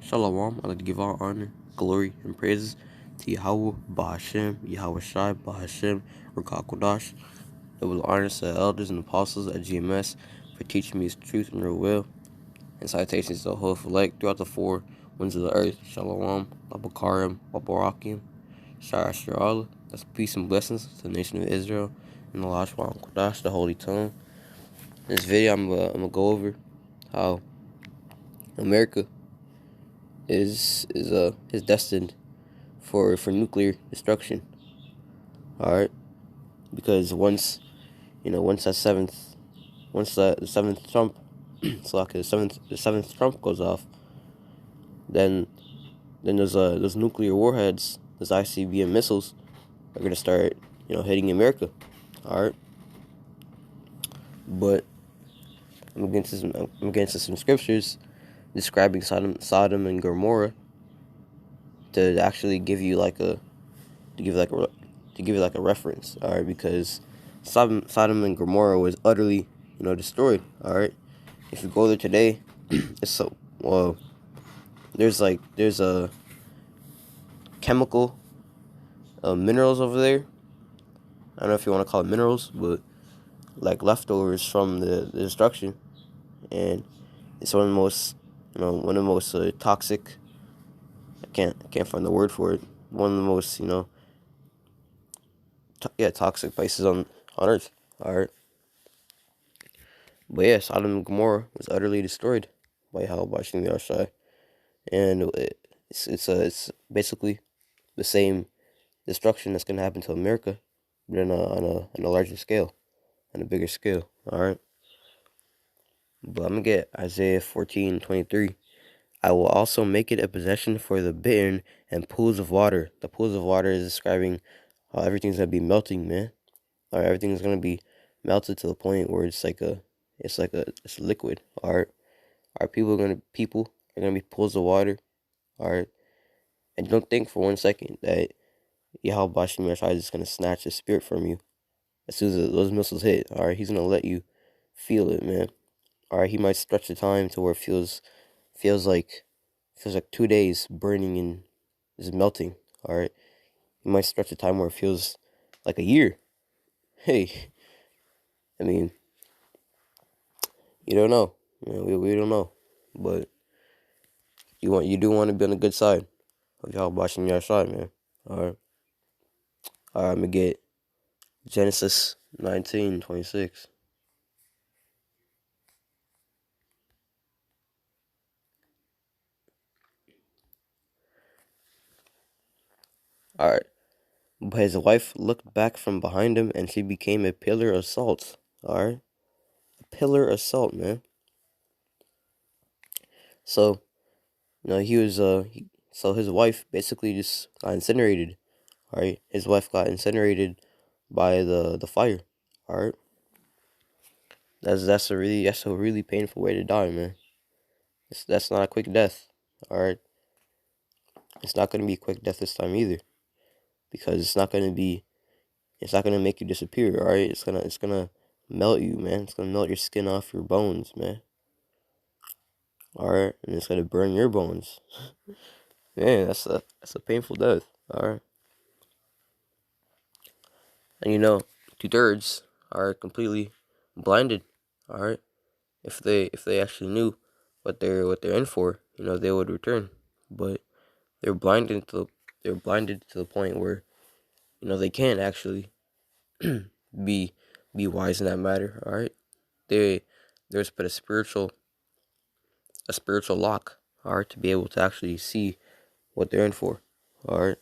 Shalom. I'd like to give all honor, glory, and praises to Yahweh, Bahashem, Yahweh Shai, Bahashem, Rakakodash. It was honors to the elders and apostles at GMS for teaching me his truth and real will. And citations to the whole elect throughout the four winds of the earth. Shalom, Labakarim, Wabarakim, Shai Asher. That's peace and blessings to the nation of Israel and the Lashwan Kodash, the Holy Tongue. In this video, I'm gonna go over how America is destined for nuclear destruction. All right, because once the seventh Trump, so like the seventh Trump goes off, then those nuclear warheads, those ICBM missiles, are gonna start hitting America. All right, but I'm against some scriptures describing Sodom and Gomorrah to actually give you like a reference. All right, because Sodom and Gomorrah was utterly destroyed. All right, if you go there today, it's so well. There's a chemical minerals over there. I don't know if you want to call it minerals, but like leftovers from the destruction, and it's one of the most toxic. I can't find the word for it. One of the most toxic places on earth. All right, but yeah, Sodom and Gomorrah was utterly destroyed by Yahweh Shem Yahshai, and it's basically the same destruction that's gonna happen to America, but on a larger scale, on a bigger scale. All right, but I'm gonna get Isaiah 14:23. I will also make it a possession for the bitten and pools of water. The pools of water is describing how everything's gonna be melting, man. All right, everything's gonna be melted to the point where it's liquid. All right, people are gonna be pools of water. All right, and don't think for 1 second that Yahweh Bashim Yashai is just gonna snatch the spirit from you as soon as those missiles hit. All right, he's gonna let you feel it, man. All right, he might stretch the time to where it feels like 2 days burning and just melting. All right, he might stretch the time where it feels like a year. Hey, I mean, you don't know. We don't know, but you do want to be on the good side of y'all watching your side, man. All right, I'm gonna get Genesis 19:26. All right, but his wife looked back from behind him, and she became a pillar of salt. All right, a pillar of salt, man. So so his wife basically just got incinerated. All right, his wife got incinerated by the fire. All right, that's a really painful way to die, man. That's not a quick death. All right, it's not gonna be a quick death this time either, because it's not gonna make you disappear. All right, it's gonna melt you, man. It's gonna melt your skin off your bones, man. All right, and it's gonna burn your bones. Man, that's a painful death. All right, and 2/3 are completely blinded. All right, if they actually knew what they're in for, they would return. But they're blinded to they're blinded to the point where they can't actually be wise in that matter. All right, there's but a spiritual lock. All right, to be able to actually see what they're in for. All right,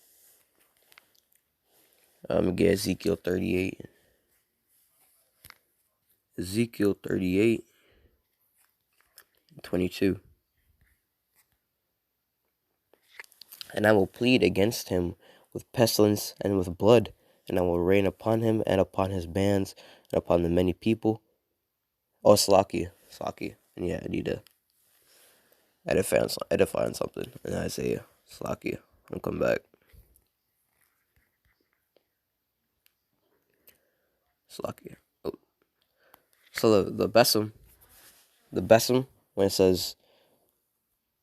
I'm gonna get Ezekiel 38. Ezekiel 38:22. And I will plead against him with pestilence and with blood, and I will rain upon him and upon his bands and upon the many people. Oh, Slakia. And yeah, I need to edify on something in Isaiah. Slakia. I'll come back. Slakia. Oh. So the Besom, when it says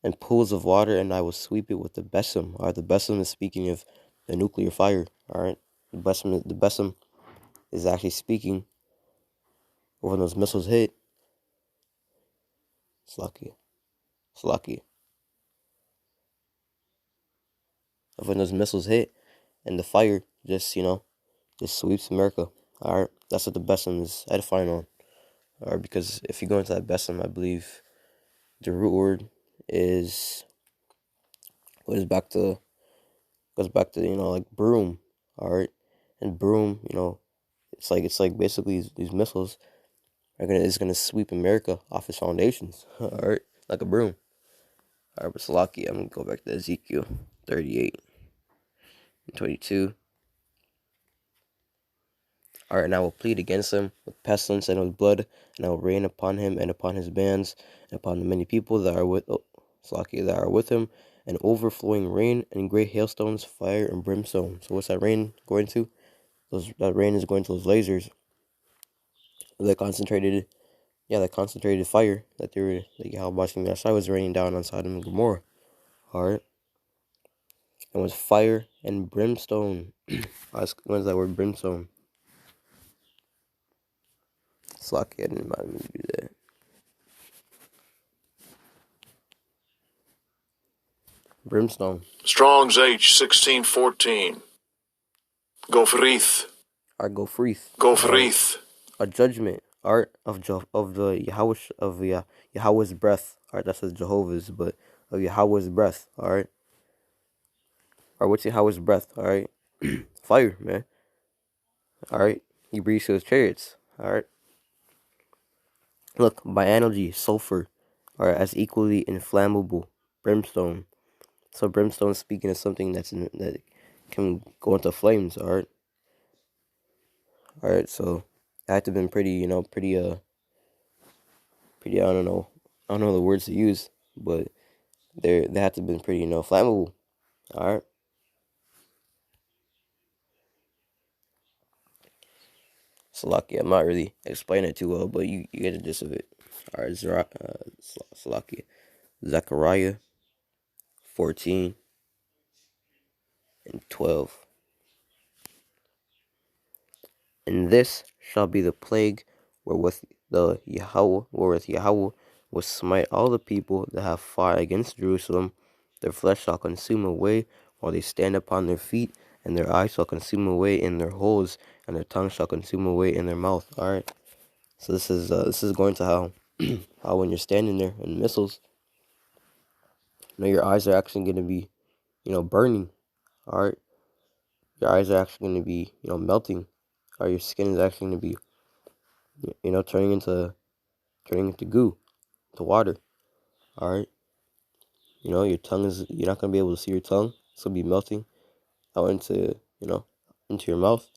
and pools of water, and I will sweep it with the besom. All right, the besom is speaking of the nuclear fire. All right, the besom is actually speaking of when those missiles hit. Slocky, slocky. Of when those missiles hit, and the fire just just sweeps America. All right, that's what the besom is edifying on. All right, because if you go into that besom, I believe the root word is goes back to like broom. All right, and broom, it's like basically these missiles is gonna sweep America off its foundations. All right, like a broom. All right, but Salaki, I'm gonna go back to Ezekiel 38 and 22. All right, and I will plead against him with pestilence and with blood, and I will rain upon him and upon his bands and upon the many people that are with him, and overflowing rain and great hailstones, fire and brimstone. So what's that rain going to? That rain is going to those lasers, that concentrated, that concentrated fire that Yahweh Shai was raining down on Sodom and Gomorrah. All right, and was fire and brimstone. What is that word brimstone? Slocky, I didn't mind me to do that. Brimstone. Strong's H1614. Go frith. Art go freeth. Go frith. A judgment. Art of the Yahweh Yahweh's breath. Alright, that says Jehovah's, but of Yahweh's breath. Alright. Alright, what's Yahweh's breath? Alright. Fire, man. Alright. He breathes to his chariots. Alright. Look, by analogy, sulfur are as equally inflammable. Brimstone. So brimstone is speaking of something that can go into flames. Alright. Alright, so it had to have been pretty, pretty, I don't know the words to use, but they had to have been pretty, flammable. Alright. Salakia, I'm not really explaining it too well, but you get the gist of it. Alright, Salakia. Zechariah 14 and 12. And this shall be the plague wherewith Yahweh will smite all the people that have fought against Jerusalem. Their flesh shall consume away while they stand upon their feet, and their eyes shall consume away in their holes, and their tongue shall consume away in their mouth. All right. So this is going to how how when you're standing there in missiles, your eyes are actually going to be burning. All right. Your eyes are actually going to be melting. Or your skin is actually going to be turning into goo, to water. All right. Your tongue you're not gonna be able to see your tongue. It's gonna be melting out into your mouth.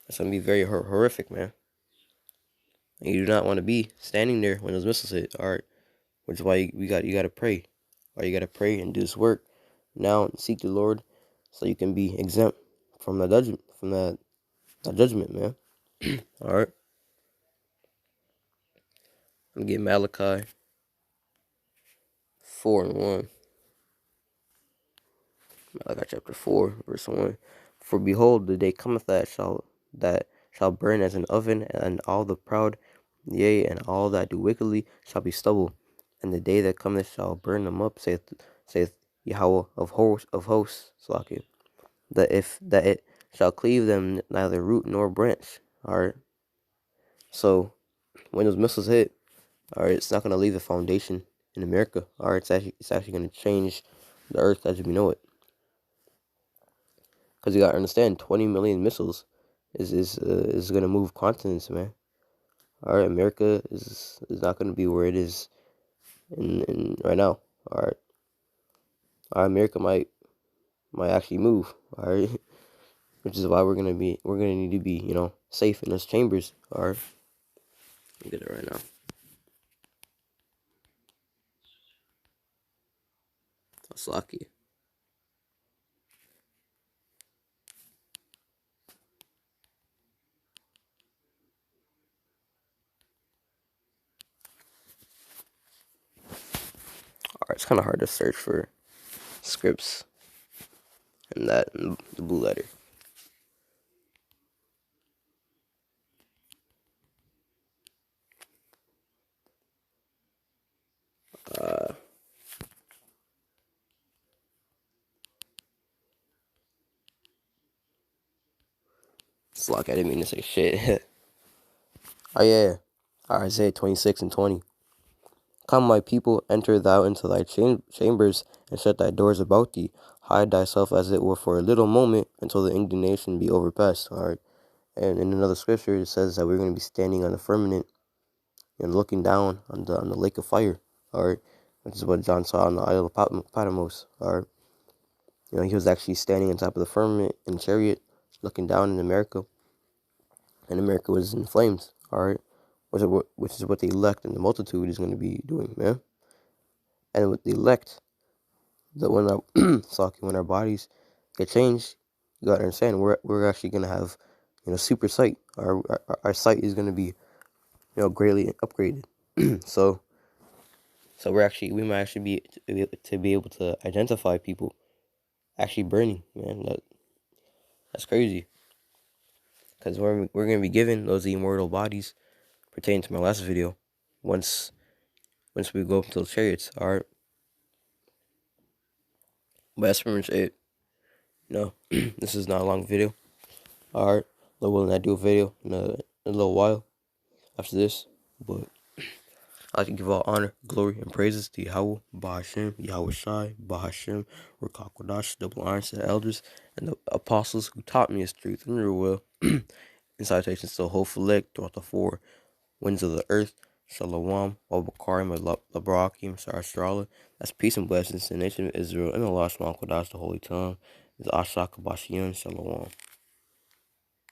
It's gonna be very horrific, man. And you do not want to be standing there when those missiles hit. All right. Which is why you gotta pray. Why you gotta pray and do this work now and seek the Lord, so you can be exempt from the judgment, that judgment, man. All right. I'm getting Malachi 4:1. Malachi chapter 4, verse 1. For behold, the day cometh that shall burn as an oven, and all the proud, yea, and all that do wickedly shall be stubble. And the day that cometh shall burn them up, saith Yahweh of hosts, Slakia, that it shall cleave them neither root nor branch. Alright. So when those missiles hit, alright, it's not gonna leave a foundation in America. Alright, it's actually gonna change the earth as we know it. Because you gotta understand, 20 million missiles is gonna move continents, man. All right, America is not gonna be where it is in right now. All right, America might actually move. All right, which is why we're gonna need to be safe in those chambers. All right, let me get it right now. That's lucky. All right, it's kind of hard to search for scripts and that in the blue letter. Uh, Slock, I didn't mean to say shit. Oh yeah, Isaiah 26:20. Come, my people, enter thou into thy chambers, and shut thy doors about thee. Hide thyself as it were for a little moment, until the indignation be overpassed. All right. And in another scripture, it says that we're going to be standing on the firmament and looking down on the lake of fire. All right, which is what John saw on the isle of Patmos. All right, he was actually standing on top of the firmament in a chariot, looking down in America, and America was in flames. All right, which is what the elect and the multitude is going to be doing, man. And with the elect, that when our when our bodies get changed, you gotta understand we're actually gonna have super sight. Our sight is gonna be greatly upgraded. so we might actually be able to identify people actually burning, man. That's crazy, because we're gonna be given those immortal bodies pertaining to my last video once we go up to the chariots. All right, but that's pretty much it. This is not a long video. All right, Lord willing, I do a video in a little while after this, but I like to give all honor, glory, and praises to Yahweh, Bahashem, Yahweh Shai, Bahashem, Rakakwadash, double honors to the elders and the apostles who taught me his truth and real will. And salutations to the whole select throughout the four winds of the earth. Shalom, Wabakarim, Labrakim, Sarastrala. That's peace and blessings to the nation of Israel and Allah Subhanahu wa Ta'ala, the holy tongue. Is Ashak Bashiyan, Shalom.